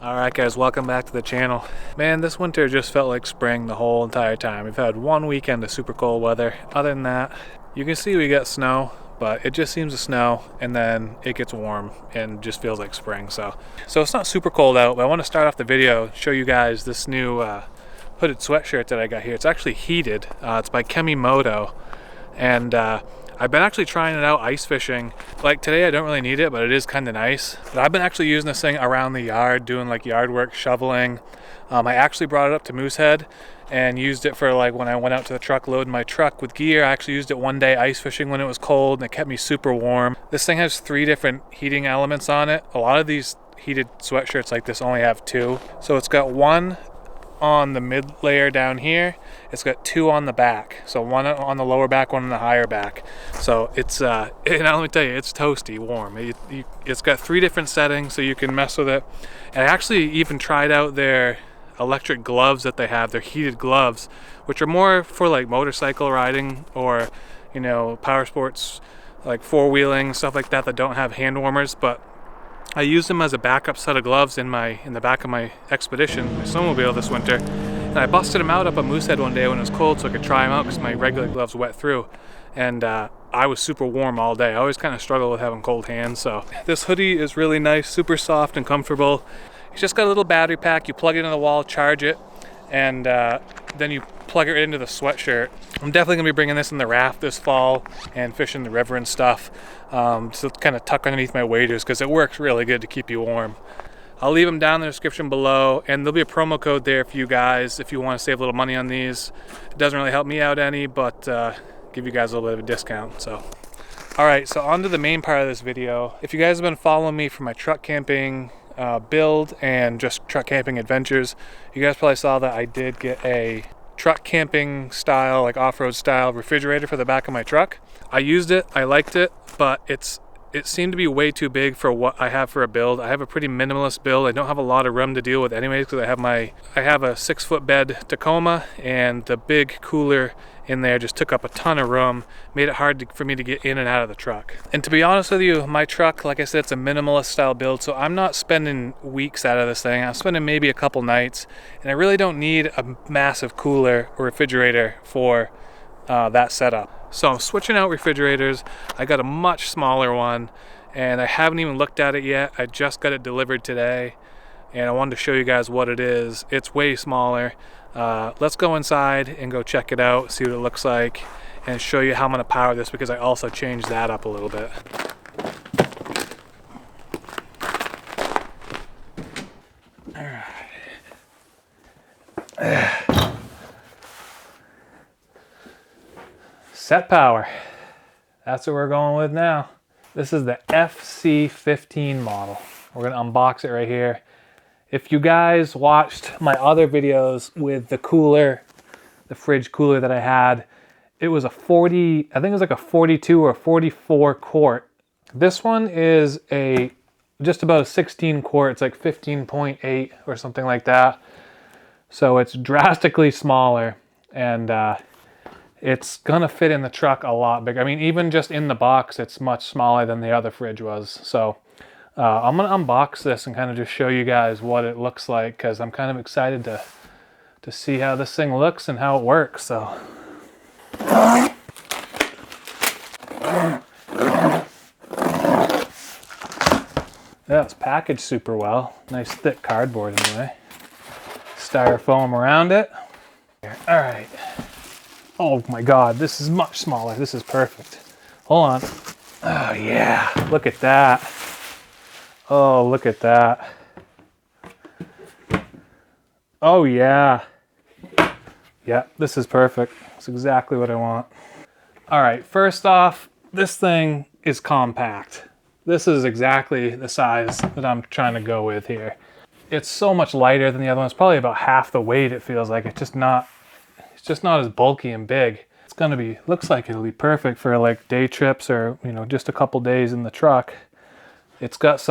Alright guys, welcome back to the channel. Man, this winter just felt like spring the whole entire time. We've had one weekend of super cold weather. Other than that, you can see we got snow, but it just seems to snow and then it gets warm and just feels like spring. So it's not super cold out, but I want to start off the video, show you guys this new hooded sweatshirt that I got here. It's actually heated. It's by Kemimoto, and I've been actually trying it out ice fishing. Like today I don't really need it, but it is kind of nice. But I've been actually using this thing around the yard, doing like yard work, shoveling. I actually brought it up to Moosehead and used it for like when I went out to the truck, loading my truck with gear. I actually used it one day ice fishing when it was cold, and it kept me super warm. This thing has 3 different heating elements on it. A lot of these heated sweatshirts like this only have 2. So it's got 1 on the mid layer down here, it's got 2 on the back, so 1 on the lower back, 1 on the higher back. So it's and let me tell you, it's toasty warm. It's got 3 different settings so you can mess with it. And I actually even tried out their electric gloves that they have, their heated gloves, which are more for like motorcycle riding or, you know, power sports like 4-wheeling, stuff like that don't have hand warmers. But I used them as a backup set of gloves in the back of my Expedition, my snowmobile this winter, and I busted them out up at Moosehead one day when it was cold so I could try them out because my regular gloves wet through, and I was super warm all day. I always kind of struggle with having cold hands, so this hoodie is really nice, super soft and comfortable. It's just got a little battery pack. You plug it into the wall, charge it, and then you plug it into the sweatshirt. I'm definitely gonna be bringing this in the raft this fall and fishing the river and stuff, so kind of tuck underneath my waders because it works really good to keep you warm. I'll leave them down in the description below, and there'll be a promo code there for you guys if you want to save a little money on these. It doesn't really help me out any, but give you guys a little bit of a discount. So alright, so on to the main part of this video. If you guys have been following me for my truck camping build and just truck camping adventures, you guys probably saw that I did get a truck camping style, like off-road style refrigerator for the back of my truck. I used it, I liked it, but it seemed to be way too big for what I have for a build. I have a pretty minimalist build. I don't have a lot of room to deal with anyways because I have a 6-foot bed Tacoma, and the big cooler in there just took up a ton of room, made it hard for me to get in and out of the truck. And to be honest with you, my truck, like I said, it's a minimalist style build, so I'm not spending weeks out of this thing. I'm spending maybe a couple nights, and I really don't need a massive cooler or refrigerator for that setup. So I'm switching out refrigerators. I got a much smaller one, and I haven't even looked at it yet. I just got it delivered today, and I wanted to show you guys what it is. It's way smaller. Let's go inside and go check it out, see what it looks like, and show you how I'm going to power this because I also changed that up a little bit. Alright. Set power. That's what we're going with now. This is the FC15 model. We're going to unbox it right here. If you guys watched my other videos with the cooler, the fridge cooler that I had, it was a 40, I think it was like a 42 or 44 quart. This one is just about a 16 quart. It's like 15.8 or something like that. So it's drastically smaller, and it's gonna fit in the truck a lot bigger. I mean, even just in the box, it's much smaller than the other fridge was. So I'm gonna unbox this and kind of just show you guys what it looks like, because I'm kind of excited to see how this thing looks and how it works. So yeah, it's packaged super well. Nice thick cardboard anyway. Styrofoam around it. All right. Oh my God, this is much smaller. This is perfect. Hold on. Oh yeah, look at that. Oh, look at that. Oh yeah. Yeah, this is perfect. It's exactly what I want. All right, first off, this thing is compact. This is exactly the size that I'm trying to go with here. It's so much lighter than the other one. It's probably about half the weight, it feels like. It's just not as bulky and big. It's gonna be, looks like it'll be perfect for like day trips or, you know, just a couple days in the truck. It's got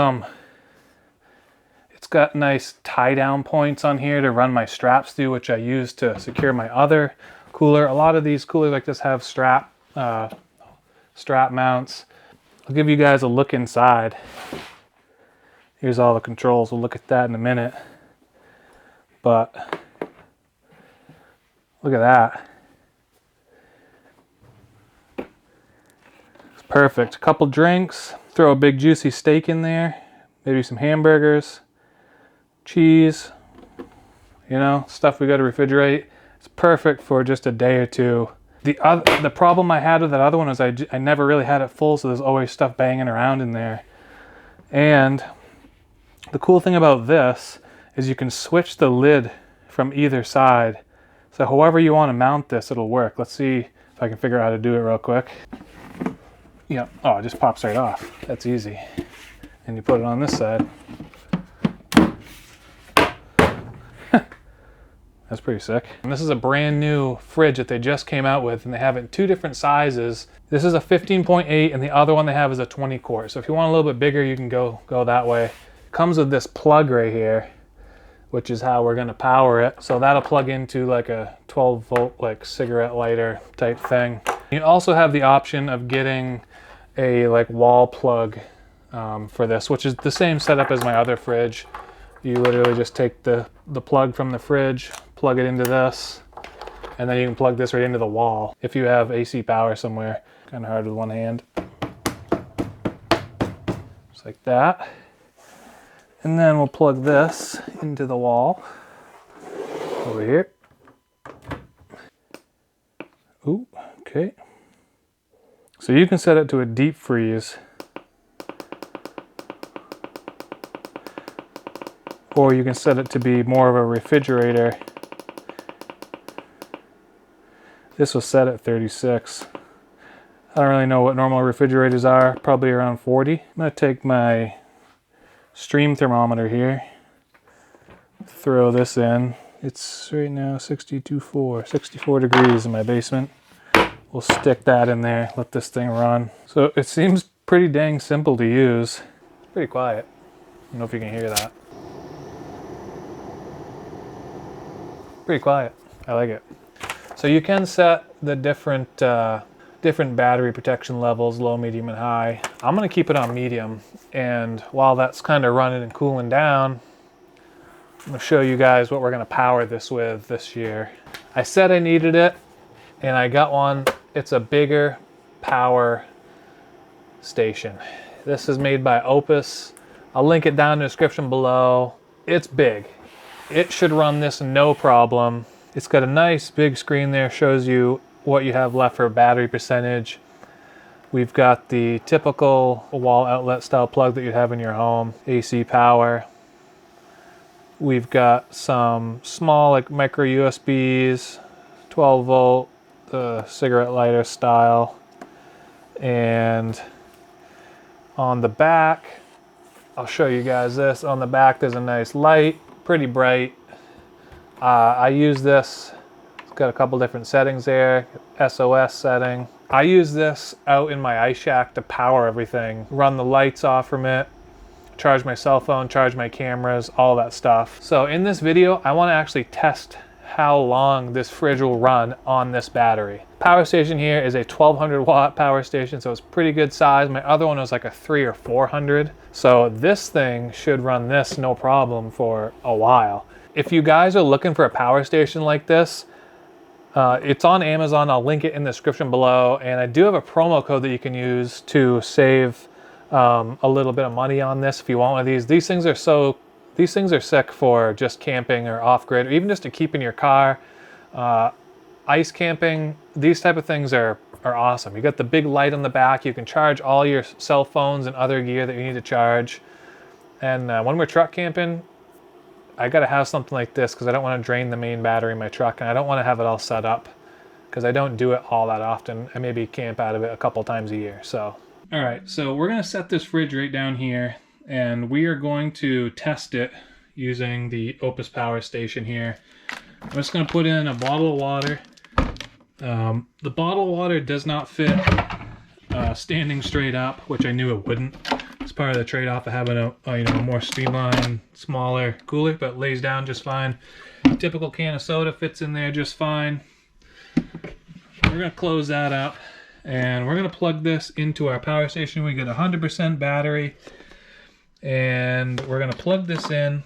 nice tie down points on here to run my straps through, which I use to secure my other cooler. A lot of these coolers like this have strap mounts. I'll give you guys a look inside. Here's all the controls. We'll look at that in a minute. But look at that. It's perfect. A couple drinks. Throw a big juicy steak in there. Maybe some hamburgers. Cheese. You know, stuff we got to refrigerate. It's perfect for just a day or two. The problem I had with that other one is I never really had it full, so there's always stuff banging around in there. And the cool thing about this is you can switch the lid from either side. So however you want to mount this, it'll work. Let's see if I can figure out how to do it real quick. Yeah, oh, it just pops right off. That's easy. And you put it on this side. That's pretty sick. And this is a brand new fridge that they just came out with, and they have it in 2 different sizes. This is a 15.8 and the other one they have is a 20 quart. So if you want a little bit bigger, you can go that way. It comes with this plug right here, which is how we're gonna power it. So that'll plug into like a 12 volt like cigarette lighter type thing. You also have the option of getting a like wall plug for this, which is the same setup as my other fridge. You literally just take the plug from the fridge, plug it into this, and then you can plug this right into the wall if you have AC power somewhere. Kind of hard with one hand. Just like that. And then we'll plug this into the wall over here. Ooh, okay. So you can set it to a deep freeze, or you can set it to be more of a refrigerator. This was set at 36. I don't really know what normal refrigerators are, probably around 40. I'm gonna take my stream thermometer here, throw this in. It's right now 64 degrees in my basement. We'll stick that in there, let this thing run. So it seems pretty dang simple to use. It's pretty quiet. I don't know if you can hear that. Pretty quiet. I like it. So you can set the different battery protection levels, low, medium, and high. I'm gonna keep it on medium, and while that's kind of running and cooling down, I'm gonna show you guys what we're gonna power this with this year. I said I needed it, and I got one. It's a bigger power station. This is made by Opus. I'll link it down in the description below. It's big. It should run this no problem. It's got a nice big screen there, shows you what you have left for battery percentage. We've got the typical wall outlet style plug that you'd have in your home, AC power. We've got some small like micro USBs, 12 volt, the cigarette lighter style. And on the back, I'll show you guys this. On the back there's a nice light, pretty bright. I use this, it's got a couple different settings there, SOS setting. I use this out in my ice shack to power everything, run the lights off from it, charge my cell phone, charge my cameras, all that stuff. So in this video, I want to actually test how long this fridge will run on this battery. Power station here is a 1200 watt power station, so it's pretty good size. My other one was like a 300 or 400. So this thing should run this no problem for a while. If you guys are looking for a power station like this, it's on Amazon. I'll link it in the description below. And I do have a promo code that you can use to save a little bit of money on this if you want one of these. These things are sick for just camping or off-grid, or even just to keep in your car. Ice camping, these type of things are awesome. You got the big light on the back. You can charge all your cell phones and other gear that you need to charge. And when we're truck camping, I gotta have something like this because I don't want to drain the main battery in my truck, and I don't want to have it all set up because I don't do it all that often. I maybe camp out of it a couple times a year. So, all right, so we're gonna set this fridge right down here, and we are going to test it using the Opus power station here. I'm just gonna put in a bottle of water. The bottle of water does not fit standing straight up, which I knew it wouldn't. It's part of the trade-off of having a more streamlined, smaller cooler, but it lays down just fine. Typical can of soda fits in there just fine. We're gonna close that up, and we're gonna plug this into our power station. We get 100% battery. And we're gonna plug this in.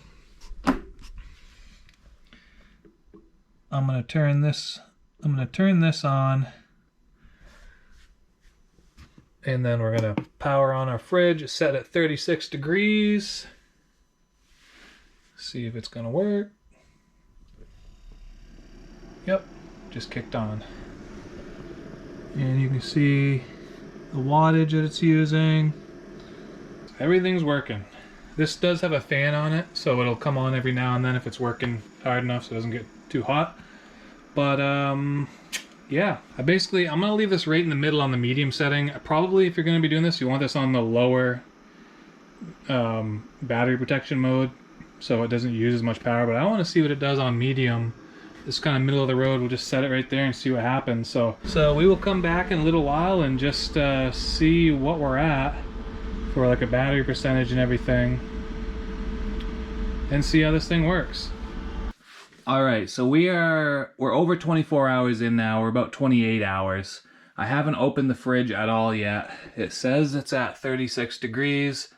I'm gonna turn this on. And then we're gonna power on our fridge. It's set at 36 degrees. See if it's gonna work. Yep, just kicked on. And you can see the wattage that it's using. Everything's working. This does have a fan on it, so it'll come on every now and then if it's working hard enough so it doesn't get too hot. But yeah, I'm gonna leave this right in the middle on the medium setting. Probably if you're gonna be doing this, you want this on the lower battery protection mode so it doesn't use as much power, but I want to see what it does on medium. This kind of middle of the road, we'll just set it right there and see what happens. So we will come back in a little while and just see what we're at for like a battery percentage and everything, and see how this thing works. All right, so we're over 24 hours in now. We're about 28 hours. I haven't opened the fridge at all yet. It says it's at 36 degrees,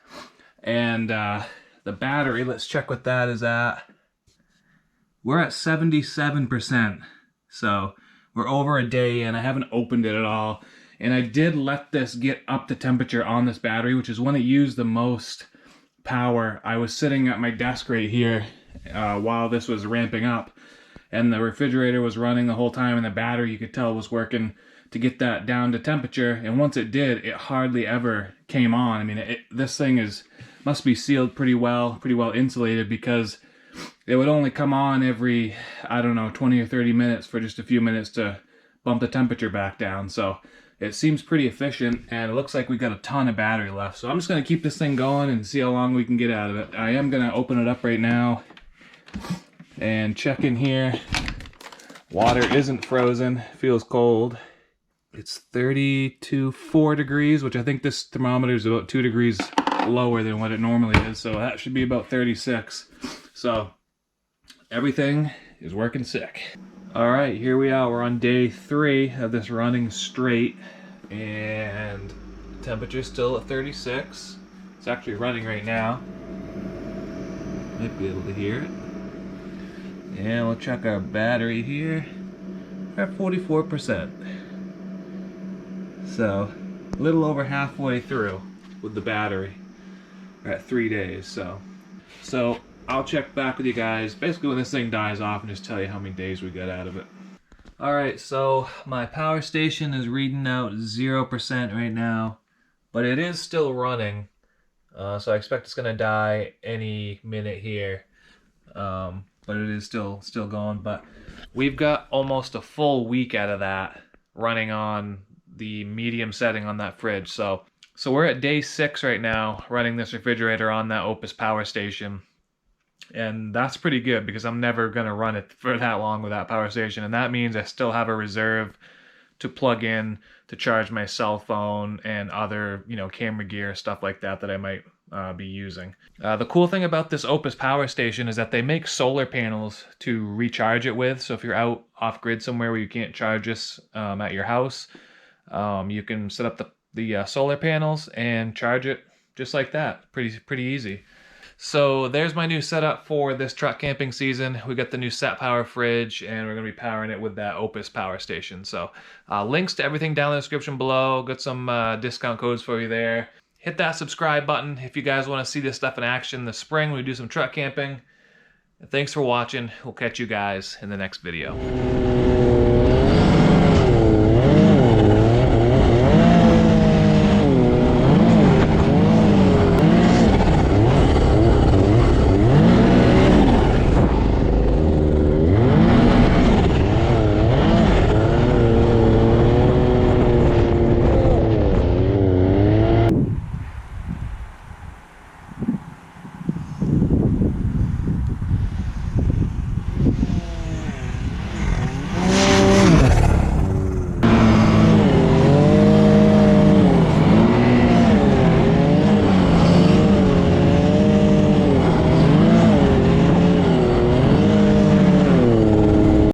and the battery, let's check what that is at. We're at 77%, so we're over a day in. I haven't opened it at all, and I did let this get up to temperature on this battery, which is when it used the most power. I was sitting at my desk right here while this was ramping up, and the refrigerator was running the whole time, and the battery, you could tell, was working to get that down to temperature. And once it did, it hardly ever came on. I mean, this thing must be sealed pretty well insulated, because it would only come on every, I don't know, 20 or 30 minutes for just a few minutes to bump the temperature back down. So it seems pretty efficient, and it looks like we got a ton of battery left. So I'm just going to keep this thing going and see how long we can get out of it. I am going to open it up right now and check in here. Water isn't frozen, feels cold. It's 4 degrees, which I think this thermometer is about 2 degrees lower than what it normally is. So that should be about 36. So everything is working sick. All right, here we are. We're on day 3 of this running straight, and temperature's still at 36. It's actually running right now. Might be able to hear it. And we'll check our battery here. We're at 44%. So a little over halfway through with the battery. We're at 3 days. So I'll check back with you guys basically when this thing dies off and just tell you how many days we got out of it. Alright, so my power station is reading out 0% right now, but it is still running. So I expect it's going to die any minute here. But it is still going. But we've got almost a full week out of that running on the medium setting on that fridge. So we're at day 6 right now running this refrigerator on that Opus power station. And that's pretty good, because I'm never going to run it for that long with that power station. And that means I still have a reserve to plug in to charge my cell phone and other, camera gear, stuff like that I might be using. The cool thing about this Opus power station is that they make solar panels to recharge it with. So if you're out off grid somewhere where you can't charge this at your house, you can set up the solar panels and charge it just like that. Pretty easy. So there's my new setup for this truck camping season. We got the new Set Power fridge, and we're going to be powering it with that Opus power station. So links to everything down in the description below. Got some discount codes for you there. Hit that subscribe button if you guys want to see this stuff in action this spring when we do some truck camping. And thanks for watching. We'll catch you guys in the next video.